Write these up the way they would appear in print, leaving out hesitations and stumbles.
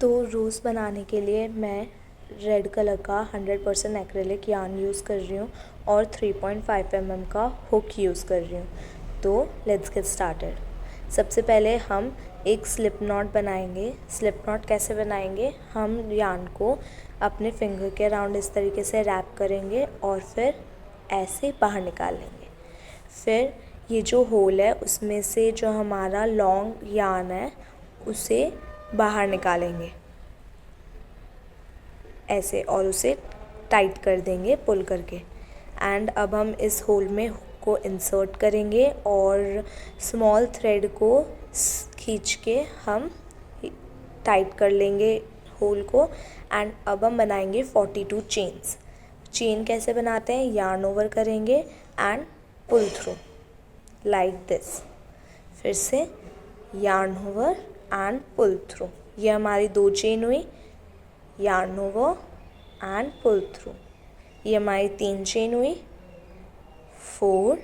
तो रोज़ बनाने के लिए मैं रेड कलर का 100% एक्रेलिक यार्न यूज़ कर रही हूँ और 3.5 mm का हुक यूज़ कर रही हूँ। तो लेट्स गेट स्टार्टेड। सबसे पहले हम एक स्लिप नॉट बनाएंगे। स्लिप नॉट कैसे बनाएंगे? हम यार्न को अपने फिंगर के अराउंड इस तरीके से रैप करेंगे और फिर ऐसे बाहर निकाल लेंगे। फिर ये जो होल है उसमें से जो हमारा लॉन्ग यार्न है उसे बाहर निकालेंगे ऐसे और उसे टाइट कर देंगे पुल करके। एंड अब हम इस होल में हुक को इंसर्ट करेंगे और स्मॉल थ्रेड को खींच के हम टाइट कर लेंगे होल को। एंड अब हम बनाएंगे 42 चेन्स। चेन कैसे बनाते हैं? यार्न ओवर करेंगे and pull through like this. फिर से yarn over and pull through. ये हमारी 2 चेन हुई। Yarn over and pull through. ये हमारी 3 चेन हुई। 4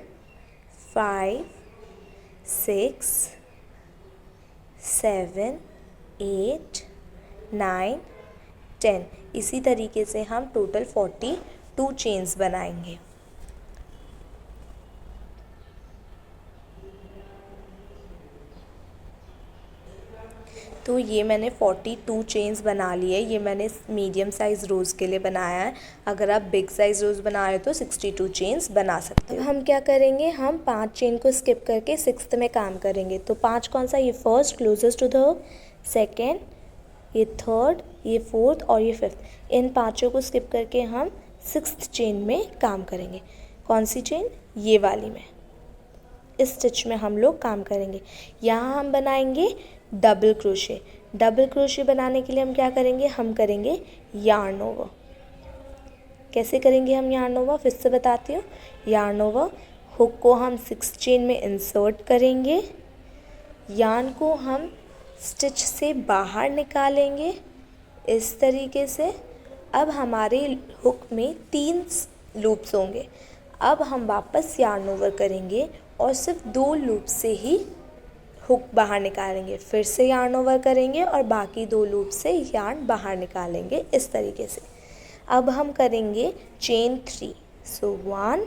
5 6 7 8 9 10। इसी तरीके से हम टोटल 42 चेन्स बनाएंगे। तो ये मैंने 42 चेन्स बना ली है। ये मैंने मीडियम साइज़ रोज़ के लिए बनाया है। अगर आप बिग साइज़ रोज़ बना रहे हो तो 62 चेन्स बना सकते हो। अब हम क्या करेंगे? हम 5 चेन को स्किप करके 6th में काम करेंगे। तो 5 कौन सा? ये first closest to the hook, second, ये थर्ड, ये फोर्थ और ये फिफ्थ। इन 5 को स्किप करके हम 6th चेन में काम करेंगे। कौन सी चेन? ये वाली में। इस स्टिच में हम लोग काम करेंगे। यहाँ हम बनाएंगे डबल क्रोशे। डबल क्रोशे बनाने के लिए हम क्या करेंगे? हम करेंगे यार्न ओवर। कैसे करेंगे हम यार्न ओवर? फिर से बताती हूँ। यार्न ओवर, हुक को हम 6 चेन में इंसर्ट करेंगे, यार्न को हम स्टिच से बाहर निकालेंगे इस तरीके से। अब हमारे हुक में 3 लूप्स होंगे। अब हम वापस यार्न ओवर करेंगे और सिर्फ 2 लूप से ही हुक बाहर निकालेंगे। फिर से यार्न ओवर करेंगे और बाकी 2 लूप से यार्न बाहर निकालेंगे इस तरीके से। अब हम करेंगे चेन 3। So 1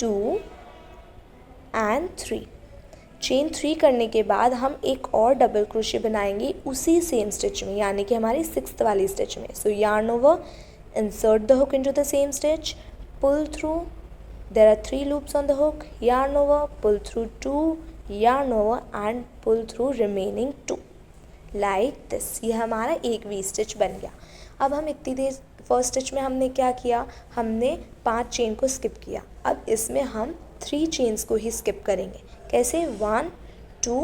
2 and 3। चेन 3 करने के बाद हम एक और डबल क्रोशे बनाएंगे उसी सेम स्टिच में, यानी कि हमारी 6th वाली स्टिच में। So yarn over, insert the hook into the same stitch, pull through, there are 3 loops on the hook, yarn over, pull through 2, yarn over and pull through remaining 2 like this। ये हमारा एक we stitch बन गया। अब हम इतनी देर first stitch में हमने क्या किया? हमने 5 चेन को स्किप किया। अब इसमें हम 3 चेन्स को ही स्किप करेंगे। कैसे? 1 2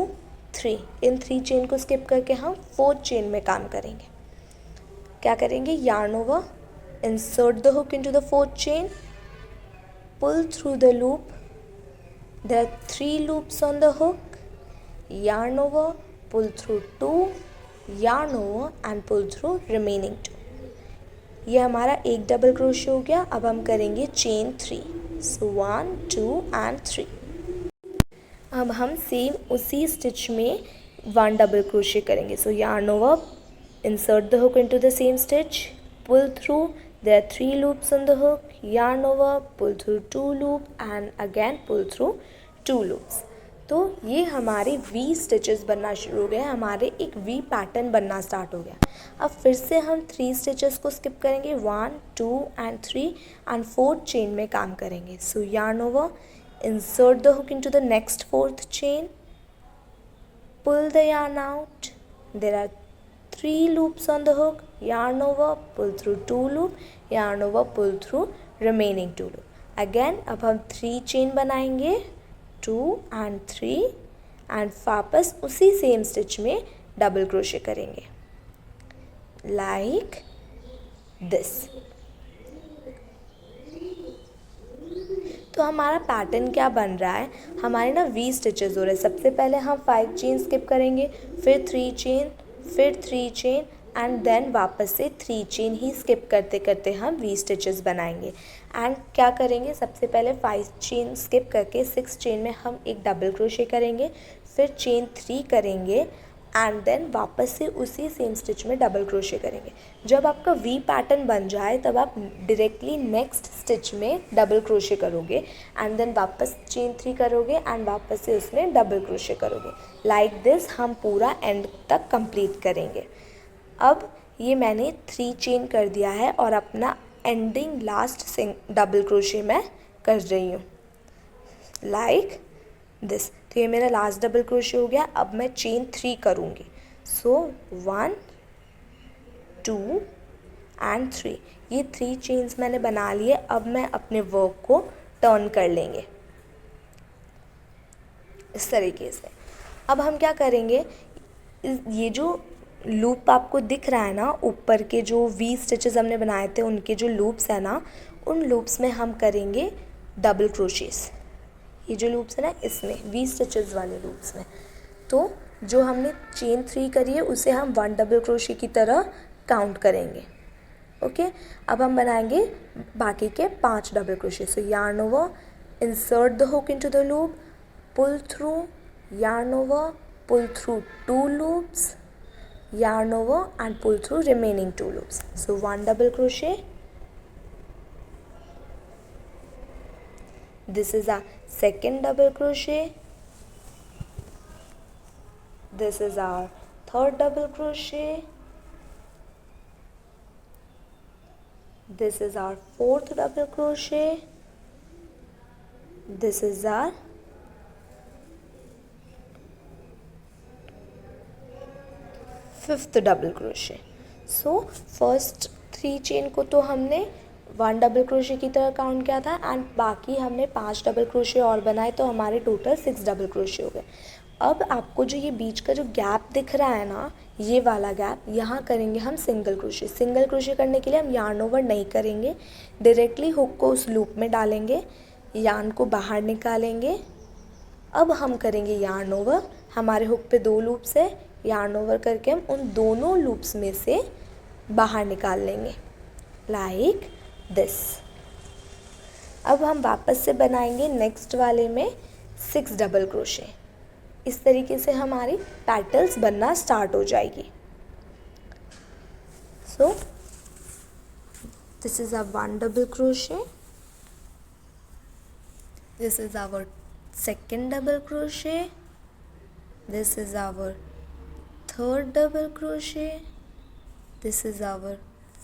3। इन 3 चेन को स्किप करके हम 4th चेन में काम करेंगे। क्या करेंगे? Yarn over, insert the hook into the 4th chain, pull through the loop. There are 3 loops on the hook. Yarn over, pull through 2, yarn over and pull through remaining 2। ये हमारा एक double crochet हो गया। अब हम करेंगे chain 3। So 1 2 and 3। अब हम सेम उसी स्टिच में 1 डबल क्रोशे करेंगे। So yarn over, insert the hook into the same stitch, pull through, there are 3 loops on the hook, yarn over, pull through 2 loop and again pull through 2 loops। तो ये हमारे we stitches बनना शुरू हो गए, हमारे एक वी पैटर्न बनना स्टार्ट हो गया। अब फिर से हम 3 स्टिचेस को स्किप करेंगे, 1 2 एंड 3 एंड 4th चेन में काम करेंगे। So yarn over, insert the hook into the next 4th chain, pull the yarn out, there are 3 loops on the hook, yarn over, pull through 2 loop, yarn over, pull through remaining 2 loop। again अब हम 3 chain बनाएंगे, 2 and 3 and वापस उसी same stitch में double crochet करेंगे like this। तो हमारा pattern क्या बन रहा है? हमारे ना वी स्टिचेस हो रहे हैं। सबसे पहले हम 5 चेन स्किप करेंगे, फिर 3 चेन, फिर 3 चेन एंड देन वापस से 3 चेन ही स्किप करते करते हम वी स्टिचेस बनाएंगे। एंड क्या करेंगे? सबसे पहले 5 चेन स्किप करके 6 चेन में हम एक डबल क्रोशे करेंगे, फिर चेन 3 करेंगे एंड देन वापस से उसी सेम स्टिच में डबल क्रोशे करेंगे। जब आपका वी पैटर्न बन जाए तब आप डायरेक्टली नेक्स्ट स्टिच में डबल क्रोशे करोगे एंड देन वापस चेन 3 करोगे एंड वापस से उसमें डबल क्रोशे करोगे। लाइक दिस हम पूरा एंड तक कंप्लीट करेंगे। अब ये मैंने 3 चेन कर दिया है और अपना एंडिंग लास्ट डबल क्रोशे मैं कर रही हूँ लाइक दिस। तो ये मेरा लास्ट डबल क्रोशे हो गया। अब मैं चेन 3 करूँगी। सो 1 2 एंड 3, ये 3 चेन्स मैंने बना लिए। अब मैं अपने वर्क को टर्न कर लेंगे इस तरीके से। अब हम क्या करेंगे, ये जो लूप आपको दिख रहा है ना, ऊपर के जो वी स्टिचेस हमने बनाए थे उनके जो लूप्स है ना, उन लूप्स में हम करेंगे डबल क्रोशेस। ये जो लूप्स है ना, इसमें वी स्टिचेस वाले लूप्स में, तो जो हमने चेन 3 करी है उसे हम 1 डबल क्रोशे की तरह काउंट करेंगे। ओके, अब हम बनाएंगे बाकी के 5 double crochet. So yarn over, insert the hook into the loop, pull through, yarn over, pull through 2 loops, yarn over and pull through remaining 2 loops. So 1 double crochet, this is our second double crochet, this is our third double crochet, this is our fourth double crochet, this is our fifth double crochet. So first 3 chain को तो हमने 1 double crochet की तरह count किया था and बाकी हमने 5 double crochet और बनाए, तो हमारे टोटल 6 डबल क्रोशे हो गए। अब आपको जो ये बीच का जो गैप दिख रहा है ना, ये वाला गैप, यहाँ करेंगे हम सिंगल क्रोशे। सिंगल क्रोशे करने के लिए हम यार्न ओवर नहीं करेंगे, डायरेक्टली हुक को उस लूप में डालेंगे, यार्न को बाहर निकालेंगे। अब हम करेंगे यार्न ओवर। हमारे हुक पे 2 लूप्स है, यार्न ओवर करके हम उन दोनों लूप्स में से बाहर निकाल लेंगे लाइक दिस। अब हम वापस से बनाएंगे नेक्स्ट वाले में 6 डबल क्रोशे। इस तरीके से हमारी पैटर्न्स बनना स्टार्ट हो जाएगी। So this is a 1 double crochet, this is our second double crochet, this is our third double crochet, this is our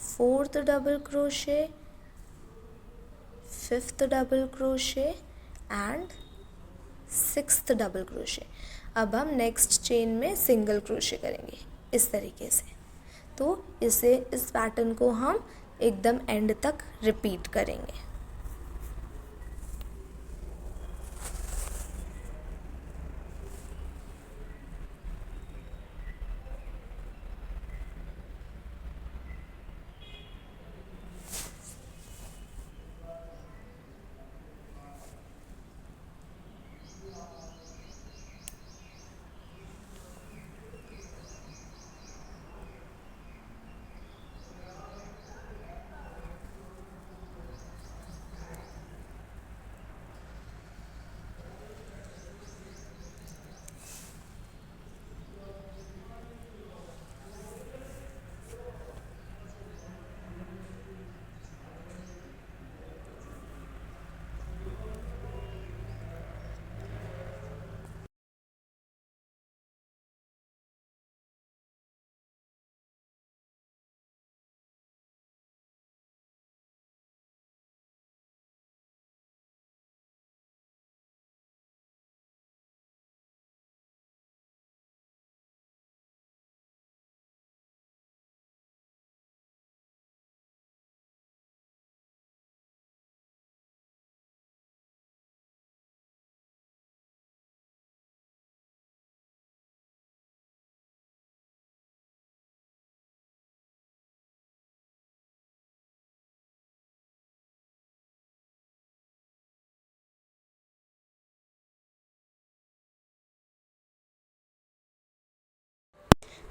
fourth double crochet, fifth double crochet and sixth double crochet। अब हम next chain में single crochet करेंगे इस तरीके से। तो इस pattern को हम एकदम एंड तक रिपीट करेंगे।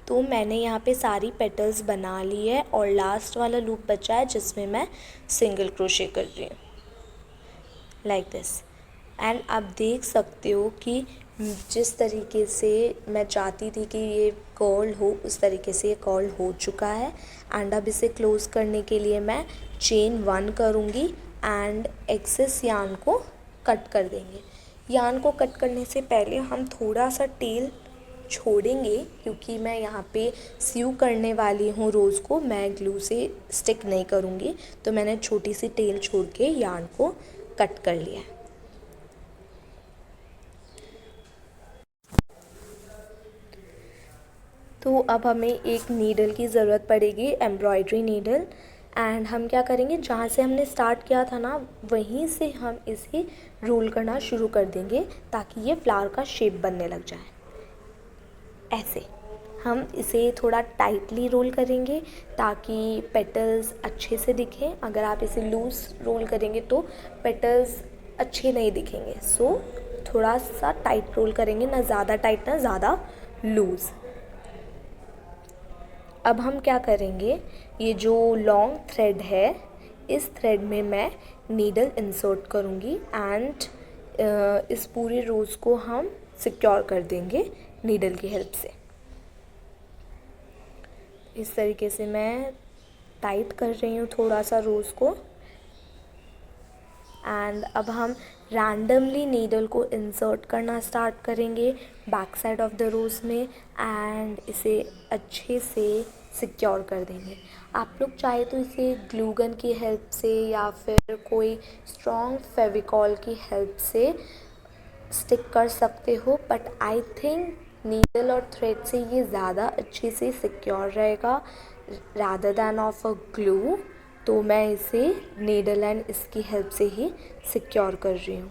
तो मैंने यहाँ पे सारी पेटल्स बना ली है और लास्ट वाला लूप बचा है जिसमें मैं सिंगल क्रोशे कर रही हूँ लाइक दिस। एंड आप देख सकते हो कि जिस तरीके से मैं चाहती थी कि ये कर्ल हो उस तरीके से ये कर्ल हो चुका है। एंड अब इसे क्लोज़ करने के लिए मैं चेन 1 करूँगी एंड एक्सेस यार्न को कट कर देंगे। यार्न को कट करने से पहले हम थोड़ा सा टेल छोड़ेंगे क्योंकि मैं यहाँ पे सीव करने वाली हूँ रोज़ को, मैं ग्लू से स्टिक नहीं करूँगी, तो मैंने छोटी सी टेल छोड़ के यार्न को कट कर लिया है। तो अब हमें एक नीडल की ज़रूरत पड़ेगी, एम्ब्रॉयडरी नीडल। एंड हम क्या करेंगे, जहाँ से हमने स्टार्ट किया था ना वहीं से हम इसे रोल करना शुरू कर देंगे ताकि ये फ्लावर का शेप बनने लग जाए। ऐसे हम इसे थोड़ा टाइटली रोल करेंगे ताकि पेटल्स अच्छे से दिखें। अगर आप इसे लूज़ रोल करेंगे तो पेटल्स अच्छे नहीं दिखेंगे। सो थोड़ा सा टाइट रोल करेंगे, ना ज़्यादा टाइट ना ज़्यादा लूज़। अब हम क्या करेंगे, ये जो लॉन्ग थ्रेड है इस थ्रेड में मैं नीडल इंसर्ट करूँगी एंड इस पूरे रोज़ को हम सिक्योर कर देंगे नीडल की हेल्प से। इस तरीके से मैं टाइट कर रही हूँ थोड़ा सा रोज़ को। एंड अब हम रैंडमली नीडल को इंसर्ट करना स्टार्ट करेंगे बैक साइड ऑफ द रोज़ में एंड इसे अच्छे से सिक्योर कर देंगे। आप लोग चाहे तो इसे ग्लू गन की हेल्प से या फिर कोई स्ट्रॉन्ग फेविकॉल की हेल्प से स्टिक कर सकते हो, बट आई थिंक नीडल और थ्रेड से ये ज़्यादा अच्छे से सिक्योर रहेगा rather than of a glue. तो मैं इसे नीडल एंड इसकी हेल्प से ही सिक्योर कर रही हूँ।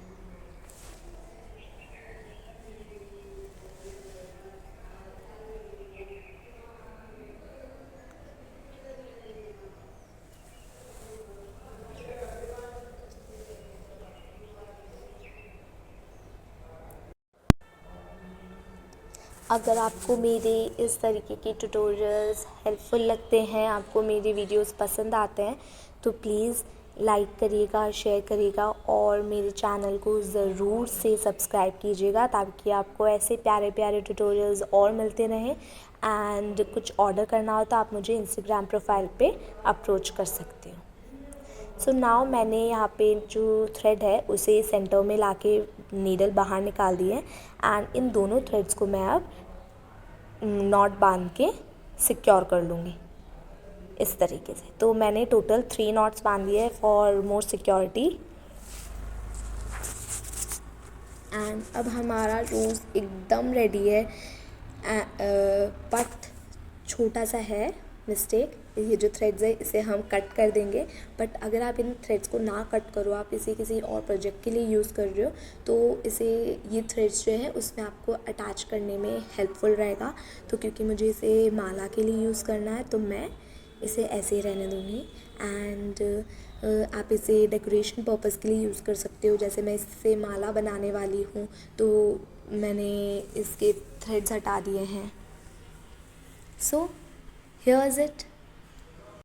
अगर आपको मेरे इस तरीके के ट्यूटोरियल्स हेल्पफुल लगते हैं, आपको मेरे वीडियोस पसंद आते हैं, तो प्लीज़ लाइक करिएगा, शेयर करिएगा और मेरे चैनल को ज़रूर से सब्सक्राइब कीजिएगा ताकि आपको ऐसे प्यारे प्यारे ट्यूटोरियल्स और मिलते रहें। एंड कुछ ऑर्डर करना हो तो आप मुझे इंस्टाग्राम प्रोफाइल पे अप्रोच कर सकते हो। सो नाउ मैंने यहाँ पे जो थ्रेड है उसे सेंटर में लाके नीडल बाहर निकाल दी है एंड इन दोनों थ्रेड्स को मैं अब नॉट बांध के सिक्योर कर लूँगी इस तरीके से। तो मैंने टोटल 3 नॉट्स बांध दिए है फॉर मोर सिक्योरिटी। एंड अब हमारा रोज़ एकदम रेडी है। बट छोटा सा है मिस्टेक, ये जो थ्रेड्स है इसे हम कट कर देंगे। बट अगर आप इन थ्रेड्स को ना कट करो, आप इसे किसी और प्रोजेक्ट के लिए यूज़ कर रहे हो तो इसे ये थ्रेड्स जो है उसमें आपको अटैच करने में हेल्पफुल रहेगा। तो क्योंकि मुझे इसे माला के लिए यूज़ करना है तो मैं इसे ऐसे ही रहने दूँगी। एंड आप इसे डेकोरेशन पर्पस के लिए यूज़ कर सकते हो। जैसे मैं इससे माला बनाने वाली हूँ तो मैंने इसके थ्रेड्स हटा दिए हैं। So here is it.